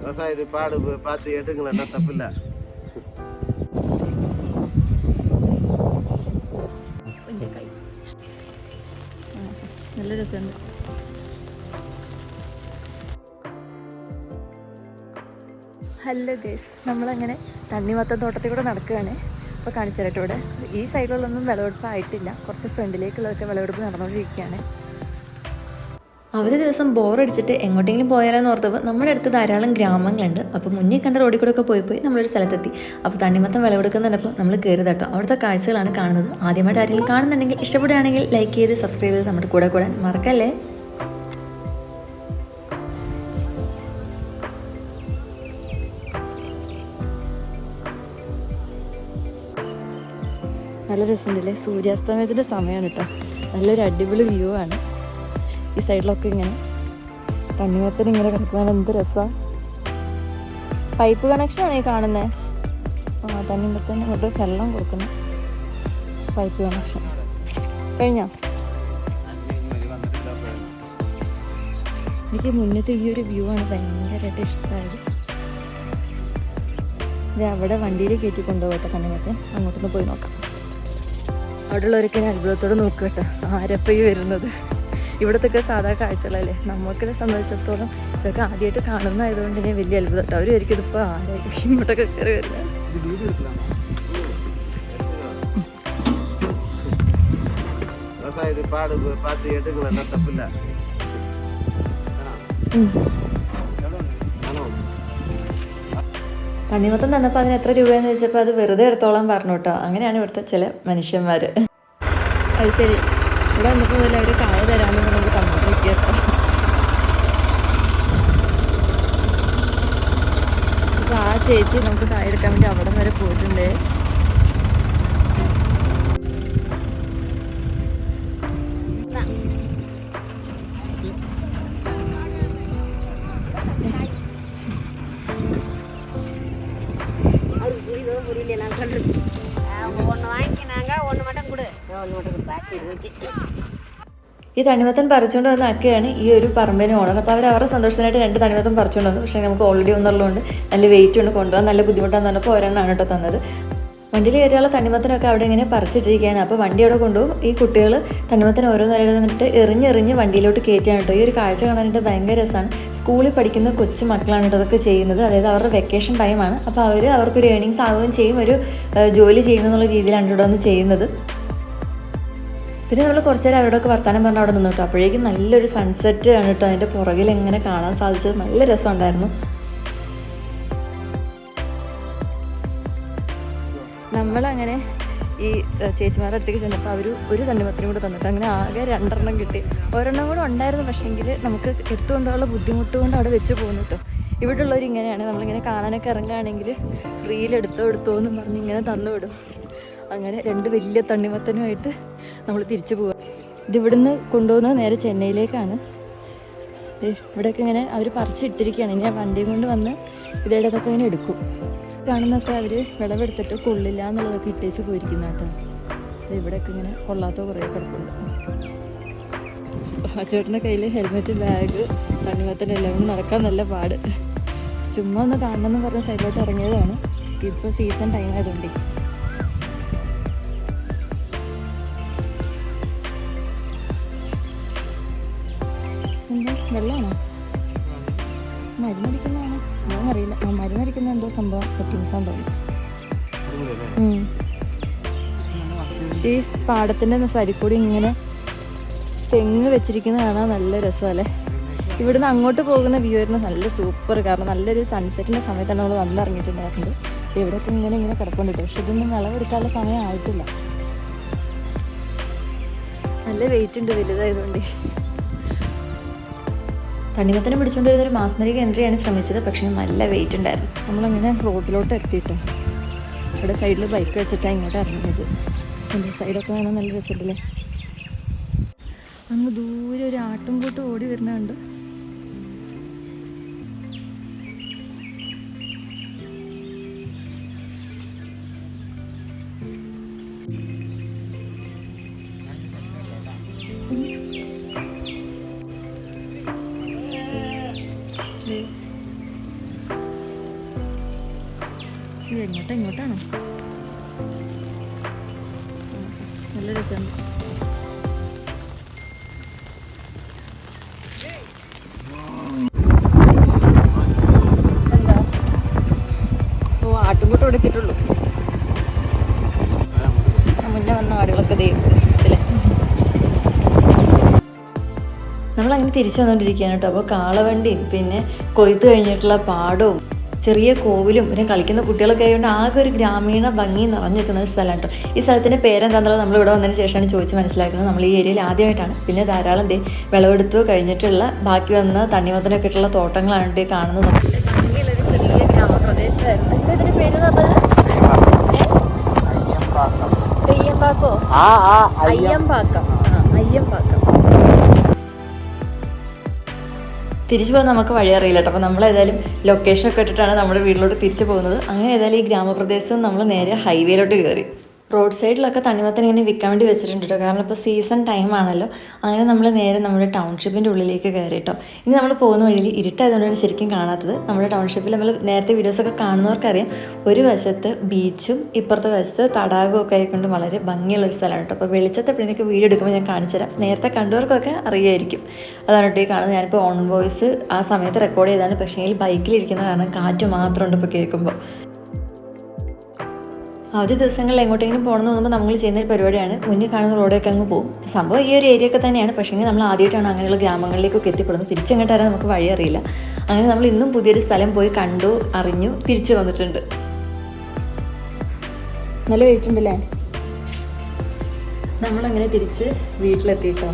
விவசாயி பாடு பார்த்து எடுங்களா தப்பில்லை. നല്ല രസമുണ്ട്. ഹലോ ഗൈസ്, നമ്മളങ്ങനെ തണ്ണിമത്തൻ തോട്ടത്തിൽ കൂടെ നടക്കുകയാണ്. ഇപ്പോൾ കാണിച്ചു തരട്ടെ. ഇവിടെ ഈ സൈഡിലുള്ളൊന്നും വിളവെടുപ്പ് ആയിട്ടില്ല, കുറച്ച് ഫ്രണ്ടിലേക്കുള്ളതൊക്കെ വിളവെടുപ്പ് നടന്നുകൊണ്ടിരിക്കുകയാണ്. അവധി ദിവസം ബോറടിച്ചിട്ട് എങ്ങോട്ടെങ്കിലും പോയാലെന്ന് ഓർത്തപ്പോൾ നമ്മുടെ അടുത്ത് ധാരാളം ഗ്രാമങ്ങളുണ്ട്. അപ്പോൾ മുന്നേ കണ്ട റോഡിൽ കൂടെ ഒക്കെ പോയി നമ്മളൊരു സ്ഥലത്തെത്തി. അപ്പോൾ തണ്ണിമത്തം വിളവെടുക്കുന്നുണ്ടപ്പോൾ നമ്മൾ കയറി തട്ടോ. അവിടുത്തെ കാഴ്ചകളാണ് കാണുന്നത്. ആദ്യമായിട്ട് ആരെങ്കിലും കാണുന്നുണ്ടെങ്കിൽ ഇഷ്ടപ്പെടുകയാണെങ്കിൽ ലൈക്ക് ചെയ്ത് സബ്സ്ക്രൈബ് ചെയ്ത് നമ്മുടെ കൂടെ കൂടാൻ മറക്കല്ലേ. നല്ല രസമുണ്ടല്ലേ, സൂര്യാസ്തമയത്തിൻ്റെ സമയമാണ് കേട്ടോ. നല്ലൊരു അടിപൊളി വ്യൂ ആണ്. ഈ സൈഡിലൊക്കെ ഇങ്ങനെ തണ്ണിമത്തൻ ഇങ്ങനെ കിടക്കാൻ എന്ത് രസമാണ്. പൈപ്പ് കണക്ഷനാണ് ഈ കാണുന്നത്. തണ്ണിമത്തൻ അങ്ങോട്ട് വെള്ളം കൊടുക്കുന്നു. പൈപ്പ് കണക്ഷൻ കഴിഞ്ഞോ? എനിക്ക് മുന്നത്തെ ഈ ഒരു വ്യൂ ആണ് ഭയങ്കരമായിട്ട് ഇഷ്ടമായത്. ഇത് അവിടെ വണ്ടിയിൽ കയറ്റി കൊണ്ടുപോകട്ടെ തണ്ണിമത്തൻ. അങ്ങോട്ടൊന്ന് പോയി നോക്കാം. അവിടെ ഉള്ളവരൊക്കെ ഞാൻ അത്ഭുതത്തോടെ നോക്കട്ടെ, ആരപ്പം ഈ വരുന്നത്. ഇവിടത്തൊക്കെ സാധാ കാഴ്ചകളല്ലേ, നമുക്കിനെ സംബന്ധിച്ചിടത്തോളം ഇതൊക്കെ ആദ്യമായിട്ട് കാണുന്നതായതുകൊണ്ട് ഞാൻ വലിയ അത്ഭുതം കേട്ടോ. അവർ ഒരിക്കലും ഇതിപ്പോൾ ആരായിരിക്കും ഇങ്ങോട്ടൊക്കെ കയറി വരുന്നത്. തണ്ണിമത്തം തന്നപ്പോൾ അതിന് എത്ര രൂപയെന്ന് ചോദിച്ചപ്പോൾ അത് വെറുതെ എടുത്തോളം പറഞ്ഞു കേട്ടോ. അങ്ങനെയാണ് ഇവിടുത്തെ ചില മനുഷ്യന്മാർ. അത് ശരി, ഇവിടെ വന്നപ്പോൾ മുതൽ അവർ കായ തരാമെന്ന് നമുക്ക് തന്നിരിക്കുക. അപ്പോൾ ആ ചേച്ചി നമുക്ക് കായ എടുക്കാൻ വേണ്ടി അവിടം വരെ പോയിട്ടുണ്ട്. ഈ തണ്ണിമത്തൻ പറിച്ചുകൊണ്ട് വന്ന അക്കയാണ് ഈ ഒരു പറമ്പിന് ഓണർ. അപ്പോൾ അവരുടെ സന്തോഷത്തിനായിട്ട് 2 തണ്ണിമത്തൻ പറിച്ചുകൊണ്ട് വന്നു. പക്ഷേ നമുക്ക് ഓൾറെഡി ഒന്നുള്ളതുകൊണ്ട് നല്ല വെയിറ്റ് ഉണ്ട്, കൊണ്ടുപോകാൻ നല്ല ബുദ്ധിമുട്ടാന്ന് പറഞ്ഞപ്പോൾ ഒരെണ്ണമാണ് കേട്ടോ തന്നത്. വണ്ടിയിൽ കയറിയുള്ള തണ്ണിമത്തനൊക്കെ അവിടെ ഇങ്ങനെ പറിച്ചിട്ടിരിക്കുകയാണ്. അപ്പോൾ വണ്ടി അവിടെ കൊണ്ടുപോകും. ഈ കുട്ടികൾ തണ്ണിമത്തൻ ഓരോന്നേരന്നിട്ട് എറിഞ്ഞെറിഞ്ഞ് വണ്ടിയിലോട്ട് കയറ്റിയാണ് കേട്ടോ. ഈ ഒരു കാഴ്ച കാണാനായിട്ട് ഭയങ്കര രസമാണ്. സ്കൂളിൽ പഠിക്കുന്ന കൊച്ചു മക്കളാണ് കേട്ടോ അതൊക്കെ ചെയ്യുന്നത്. അതായത് അവരുടെ വെക്കേഷൻ ടൈമാണ്. അപ്പോൾ അവർക്കൊരു ഏണിങ്സ് ആവുകയും ചെയ്യും, ഒരു ജോലി ചെയ്യുന്നുള്ള രീതിയിലാണ് ഇവിടെ വന്ന് ചെയ്യുന്നത്. പിന്നെ നമ്മൾ കുറച്ച് നേരം അവരോടൊക്കെ വർത്താനം പറഞ്ഞ് അവിടെ നിന്നു കേട്ടോ. അപ്പോഴേക്കും നല്ലൊരു സൺസെറ്റ് ആണ് കേട്ടോ അതിൻ്റെ പുറകിൽ എങ്ങനെ കാണാൻ സാധിച്ചത്. നല്ല രസമുണ്ടായിരുന്നു. നമ്മളങ്ങനെ ഈ ചേച്ചിമാരുടെ അടുത്തേക്ക് ചെന്നപ്പോൾ അവർ ഒരു തണ്ണിമത്തനും കൂടെ തന്നിട്ട് അങ്ങനെ ആകെ 2 എണ്ണം കിട്ടി. ഒരെണ്ണം കൂടെ ഉണ്ടായിരുന്നു, പക്ഷേങ്കിൽ നമുക്ക് എടുത്തുകൊണ്ടുള്ള ബുദ്ധിമുട്ട് കൊണ്ട് അവിടെ വെച്ച് പോകുന്നു കേട്ടോ. ഇവിടെ ഉള്ളവർ ഇങ്ങനെയാണ്, നമ്മളിങ്ങനെ കാണാനൊക്കെ ഇറങ്ങുകയാണെങ്കിൽ ഫ്രീയിൽ എടുത്തോ എന്നും പറഞ്ഞ് ഇങ്ങനെ തന്നുവിടും. അങ്ങനെ 2 വലിയ തണ്ണിമത്തനുമായിട്ട് നമ്മൾ തിരിച്ചു പോവുക. ഇതിവിടുന്ന് കൊണ്ടുപോകുന്നത് നേരെ ചെന്നൈയിലേക്കാണ്. ഇവിടെയൊക്കെ ഇങ്ങനെ അവർ പറിച്ചിട്ടിരിക്കുകയാണ്. ഇനി ആ വണ്ടിയും കൊണ്ട് വന്ന് ഇതേടൊക്കെ ഇങ്ങനെ എടുക്കും. കാണുന്നൊക്കെ അവർ വിളവെടുത്തിട്ട് കൊള്ളില്ല എന്നുള്ളതൊക്കെ ഇട്ടേച്ച് പോയിരിക്കുന്ന കേട്ടോ. ഇവിടെയൊക്കെ ഇങ്ങനെ കൊള്ളാത്ത കുറേ കിടപ്പുണ്ട്. ആ ചേട്ടൻ്റെ കയ്യിൽ ഹെൽമെറ്റ്, ബാഗ്, തണ്ണിമത്തനെല്ലാം കൊണ്ട് നടക്കാൻ നല്ല പാട്. ചുമ്മാ ഒന്ന് കാണണമെന്ന് പറഞ്ഞ സൈഡിലോട്ട് ഇറങ്ങിയതാണ്. ഇപ്പോൾ സീസൺ ടൈം ആയതുകൊണ്ട് എന്താ വെള്ളമാണോ മരുന്നടിക്കുന്നതാണോ എന്നറിയില്ല. മരുന്നടിക്കുന്ന എന്തോ സംഭവം സെറ്റിങ്സാന്ന് തോന്നുന്നു. ഈ പാടത്തിൻ്റെ സരിക്കൂടി ഇങ്ങനെ തെങ്ങ് വെച്ചിരിക്കുന്ന കാണാൻ നല്ല രസമല്ലേ. ഇവിടുന്ന് അങ്ങോട്ട് പോകുന്ന വ്യൂ ആയിരുന്നു നല്ല സൂപ്പർ. കാരണം നല്ലൊരു സൺസെറ്റിൻ്റെ സമയത്താണ് നമ്മൾ വന്നിറങ്ങിയിട്ടുണ്ടായിരുന്നത്. ഇവിടെയൊക്കെ ഇങ്ങനെ കിടപ്പുണ്ട്. പക്ഷെ ഇതൊന്നും വിളവെടുക്കാനുള്ള സമയം ആയിട്ടില്ല. നല്ല വെയിറ്റ് ഉണ്ട് വലുതായതുകൊണ്ട്. തണ്ണിമത്തനെ പിടിച്ചുകൊണ്ട് വരുന്നൊരു മാസ്മരിക എൻട്രിയാണ് ശ്രമിച്ചത്. പക്ഷേ നല്ല വെയിറ്റ് ഉണ്ടായിരുന്നു. നമ്മളങ്ങനെ റോഡിലോട്ട് എത്തിയിട്ട് ഇവിടെ സൈഡിൽ ബൈക്ക് വെച്ചിട്ടാണ് ഇങ്ങോട്ട് ഇറങ്ങിയത്. എൻ്റെ സൈഡൊക്കെ കാണാൻ നല്ല രസമുണ്ടല്ലേ. അങ്ങ് ദൂരെ ഒരു ആട്ടും കൂട്ട് ഓടി വരുന്നുണ്ട്. ഇങ്ങോട്ടാണോ? നല്ല രസമുണ്ട്. എന്താ? ഓ, ആട്ടുംകൂട്ടം എടുത്തിട്ടുള്ളൂ. മുന്നേ വന്ന ആടുകളൊക്കെ ദൈവത്തിലെ. നമ്മളങ്ങനെ തിരിച്ചു വന്നുകൊണ്ടിരിക്കുകയാണ് കേട്ടോ. അപ്പോൾ കാളവണ്ടിയും പിന്നെ കൊയ്ത്ത് കഴിഞ്ഞിട്ടുള്ള പാടവും ചെറിയ കോവിലും പിന്നെ കളിക്കുന്ന കുട്ടികളൊക്കെ ആയതുകൊണ്ട് ആകെ ഒരു ഗ്രാമീണ ഭംഗി നിറഞ്ഞു നിൽക്കുന്ന ഒരു സ്ഥലമാണ് കേട്ടോ. ഈ സ്ഥലത്തിൻ്റെ പേരെന്താണെന്നുള്ളത് നമ്മൾ ഇവിടെ വന്നതിന് ശേഷമാണ് ചോദിച്ച് മനസ്സിലാക്കുന്നത്. നമ്മൾ ഈ ഏരിയയിൽ ആദ്യമായിട്ടാണ്. പിന്നെ ധാരാളം വിളവെടുത്ത് കഴിഞ്ഞിട്ടുള്ള ബാക്കി വന്ന തണ്ണിമത്തനൊക്കെ ഇട്ടുള്ള തോട്ടങ്ങളാണ് ഇവിടെ കാണുന്നത്. ഭംഗിയുള്ളൊരു ചെറിയ ഗ്രാമപ്രദേശമായിരുന്നു. ഇതിൻ്റെ പേര് പറഞ്ഞത് തെയ്യമ്പാക്കോ? അയ്യമ്പാക്കം. അയ്യമ്പാക്കം. തിരിച്ചു പോകാൻ നമുക്ക് വഴി അറിയില്ല കേട്ടോ. അപ്പോൾ നമ്മൾ ഏതായാലും ലൊക്കേഷനൊക്കെ ഇട്ടിട്ടാണ് നമ്മുടെ വീട്ടിലോട്ട് തിരിച്ചു പോകുന്നത്. അങ്ങനെ ഏതായാലും ഈ ഗ്രാമപ്രദേശത്ത് നമ്മൾ നേരെ ഹൈവേയിലോട്ട് കയറി. റോഡ് സൈഡിലൊക്കെ തണ്ണിമത്തൻ ഇങ്ങനെ വിൽക്കാൻ വേണ്ടി വെച്ചിട്ടുണ്ട് കേട്ടോ. കാരണം ഇപ്പോൾ സീസൺ ടൈം ആണല്ലോ. അങ്ങനെ നമ്മൾ നേരെ നമ്മുടെ ടൗൺഷിപ്പിൻ്റെ ഉള്ളിലേക്ക് കയറി കേട്ടോ. ഇനി നമ്മൾ പോകുന്ന വഴിയിൽ ഇരുട്ടായതുകൊണ്ടാണ് ശരിക്കും കാണാത്തത്. നമ്മുടെ ടൗൺഷിപ്പിൽ നമ്മൾ നേരത്തെ വീഡിയോസൊക്കെ കാണുന്നവർക്കറിയാം, ഒരു വശത്ത് ബീച്ചും ഇപ്പുറത്തെ വശത്ത് തടാകവും ഒക്കെ ആയിക്കൊണ്ട് വളരെ ഭംഗിയുള്ളൊരു സ്ഥലമാണ് കേട്ടോ. അപ്പോൾ വെളിച്ചത്തെ പിന്നീട് വീഡിയോ എടുക്കുമ്പോൾ ഞാൻ കാണിച്ചു തരാം. നേരത്തെ കണ്ടവർക്കൊക്കെ അറിയായിരിക്കും. അതാണ് കേട്ടോ ഈ കാണുന്നത്. ഞാനിപ്പോൾ ഓൺ വോയിസ് ആ സമയത്ത് റെക്കോർഡ് ചെയ്താണ്. പക്ഷേ ബൈക്കിലിരിക്കുന്ന കാരണം കാറ്റ് മാത്രമുണ്ട് ഇപ്പോൾ കേൾക്കുമ്പോൾ. അവധി ദിവസങ്ങളിൽ എങ്ങോട്ടെങ്കിലും പോകണമെന്ന് തോന്നുമ്പോൾ നമ്മൾ ചെയ്യുന്നൊരു പരിപാടിയാണ് മുന്നിൽ കാണുന്ന റോഡൊക്കെ അങ്ങ് പോകും. സംഭവം ഈ ഒരു ഏരിയ ഒക്കെ തന്നെയാണ്. പക്ഷേ നമ്മൾ ആദ്യമായിട്ടാണ് അങ്ങനെയുള്ള ഗ്രാമങ്ങളിലേക്കൊക്കെ എത്തിപ്പെടുന്നത്. തിരിച്ചെങ്ങോട്ട് വരാൻ നമുക്ക് വഴി അറിയില്ല. അങ്ങനെ നമ്മൾ ഇന്നും പുതിയൊരു സ്ഥലം പോയി കണ്ടു, അറിഞ്ഞു, തിരിച്ചു വന്നിട്ടുണ്ട്. നല്ല വെയിറ്റുണ്ടല്ലേ? നമ്മളങ്ങനെ തിരിച്ച് വീട്ടിലെത്തിയിട്ടോ.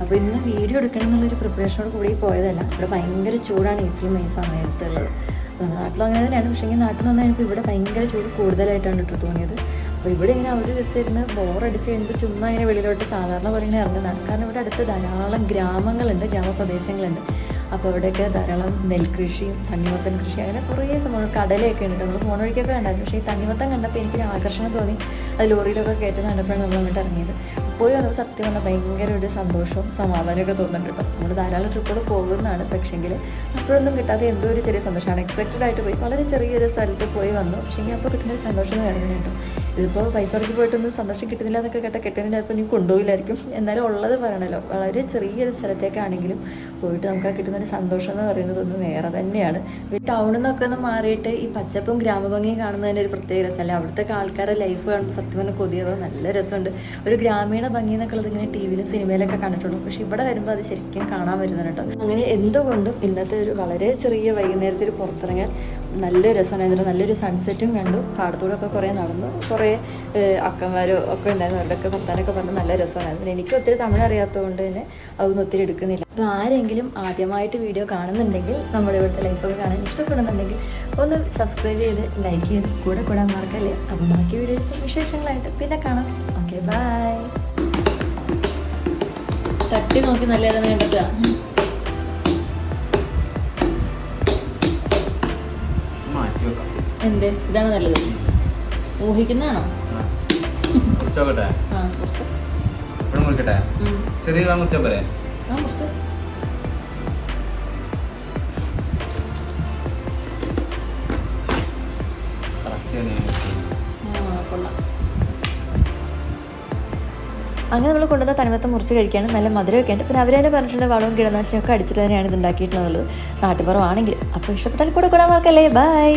അപ്പോൾ ഇന്ന് വീഡിയോ എടുക്കണം എന്നുള്ളൊരു പ്രിപ്പറേഷനോട് കൂടി പോയതല്ല. ഇവിടെ ഭയങ്കര ചൂടാണ് ഏപ്രിൽ മെയ് സമയത്തുള്ളത്. നമ്മുടെ നാട്ടിലും അങ്ങനെ തന്നെയാണ്. പക്ഷേ നാട്ടിൽ നിന്ന് കഴിഞ്ഞപ്പോൾ ഇവിടെ ഭയങ്കര ചൂട് കൂടുതലായിട്ടാണ് കേട്ടോ തോന്നിയത്. അപ്പോൾ ഇവിടെ ഇങ്ങനെ ഒരു ദിവസം ഇരുന്ന് ബോറടിച്ച് കഴിഞ്ഞപ്പോൾ ചുമ്മാ ഇങ്ങനെ വെളിയിലോട്ട് സാധാരണ പോലെ ഇങ്ങനെ ഇറങ്ങുന്നതാണ്. കാരണം ഇവിടെ അടുത്ത് ധാരാളം ഗ്രാമങ്ങളുണ്ട്, ഗ്രാമപ്രദേശങ്ങളുണ്ട്. അപ്പോൾ ഇവിടെയൊക്കെ ധാരാളം നെൽകൃഷിയും തണ്ണിമത്തൻ കൃഷി അങ്ങനെ കുറേ സംഭവങ്ങൾ, കടലയൊക്കെ ഉണ്ട്. നമ്മൾ ഫോൺ വഴിക്കൊക്കെ കണ്ടായിരുന്നു. പക്ഷേ ഈ തണ്ണിമത്തൻ കണ്ടപ്പോൾ എനിക്കൊരു ആകർഷണം തോന്നി. അത് ലോറിയിലൊക്കെ കയറ്റുന്ന കണ്ടപ്പോഴാണ് നമ്മൾ അങ്ങോട്ട് ഇറങ്ങിയത്. പോയി വന്നപ്പോൾ സത്യം പറഞ്ഞാൽ ഭയങ്കര ഒരു സന്തോഷവും സമാധാനമൊക്കെ തോന്നുന്നുണ്ട് കേട്ടോ. നമ്മൾ ധാരാളം ട്രിപ്പുകൾ പോകുന്നതാണ്. പക്ഷേങ്കിൽ അപ്പോഴൊന്നും കിട്ടാതെ എന്തോ ഒരു ചെറിയ സന്തോഷമാണ്. അൺഎക്സ്പെക്റ്റഡ് ആയിട്ട് പോയി വളരെ ചെറിയൊരു സ്ഥലത്ത് പോയി വന്നു. പക്ഷേ അപ്പോൾ കിട്ടുന്നൊരു സന്തോഷം വേണമെന്ന് കേട്ടോ. ഇതിപ്പോൾ പൈസ കൊടുക്കി പോയിട്ടൊന്നും സന്തോഷം കിട്ടുന്നില്ല എന്നൊക്കെ കേട്ടാൽ കിട്ടുന്നില്ല. അപ്പോൾ നീ കൊണ്ടുപോയില്ലായിരിക്കും. എന്നാലും ഉള്ളത് പറയണല്ലോ, വളരെ ചെറിയൊരു സ്ഥലത്തേക്കാണെങ്കിലും പോയിട്ട് നമുക്ക് ആ കിട്ടുന്നൊരു സന്തോഷം എന്ന് പറയുന്നത് ഒന്ന് വേറെ തന്നെയാണ്. ടൗണിൽ നിന്നൊക്കെ ഒന്ന് മാറിയിട്ട് ഈ പച്ചപ്പും ഗ്രാമഭംഗിയും കാണുന്നതിൻ്റെ ഒരു പ്രത്യേക രസമല്ലേ. അവിടുത്തെ ആൾക്കാരുടെ ലൈഫ് കാണുമ്പോൾ സത്യം പറഞ്ഞാൽ കൊതിയാവും. നല്ല രസമുണ്ട്. ഒരു ഗ്രാമീണ ഭംഗി എന്നൊക്കെ ഉള്ളത് ഇങ്ങനെ ടി വിയിലും സിനിമയിലൊക്കെ കണ്ടിട്ടുള്ളൂ. പക്ഷേ ഇവിടെ വരുമ്പോൾ അത് ശരിക്കും കാണാൻ വരുന്നുണ്ട് കേട്ടോ. അങ്ങനെ എന്തുകൊണ്ടും ഇന്നത്തെ ഒരു വളരെ ചെറിയ വൈകുന്നേരത്തെ ഒരു പുറത്തിറങ്ങാൻ നല്ല രസമായിരുന്നു. നല്ലൊരു സൺസെറ്റും കണ്ടു. പാടത്തൂടെ ഒക്കെ കുറേ നടന്നു. കുറേ അക്കന്മാരും ഒക്കെ ഉണ്ടായിരുന്നു. അവരുടെയൊക്കെ വർത്താനൊക്കെ പറഞ്ഞ് നല്ല രസമായിരുന്നു. എനിക്ക് ഒത്തിരി തമിഴ് അറിയാത്തതുകൊണ്ട് തന്നെ അതൊന്നും ഒത്തിരി എടുക്കുന്നില്ല. അപ്പോൾ ആരെങ്കിലും ആദ്യമായിട്ട് വീഡിയോ കാണുന്നുണ്ടെങ്കിൽ നമ്മുടെ ഇവിടുത്തെ ലൈഫൊക്കെ കാണാൻ ഇഷ്ടപ്പെടുന്നുണ്ടെങ്കിൽ ഒന്ന് സബ്സ്ക്രൈബ് ചെയ്ത് ലൈക്ക് ചെയ്ത് കൂടെ മറക്കല്ലേ. അപ്പോൾ ബാക്കി വീഡിയോസും വിശേഷങ്ങളായിട്ട് പിന്നെ കാണാം. Okay, bye. തട്ടി നോക്കി നല്ലതാണ് കണ്ടിട്ട്. എന്ത് ഇതാണ് നല്ലത്? ഊഹിക്കുന്നതാണോ? അങ്ങനെ നമ്മൾ കൊണ്ടുവന്ന തണ്ണിമത്തൻ മുറിച്ച് കഴിക്കാണ്. നല്ല മധുരമൊക്കെ ഉണ്ട്. പിന്നെ അവർ തന്നെ പറഞ്ഞിട്ടുണ്ട് വളവും കീടനാശിനിയൊക്കെ അടിച്ചിട്ട് തന്നെയാണ് ഇത് ഉണ്ടാക്കിയിട്ടുള്ളത്, നാട്ടുപുറമാണെങ്കിൽ. അപ്പോൾ ഇഷ്ടപ്പെട്ടാൽ കൂടെ മറക്കല്ലേ. ബൈ.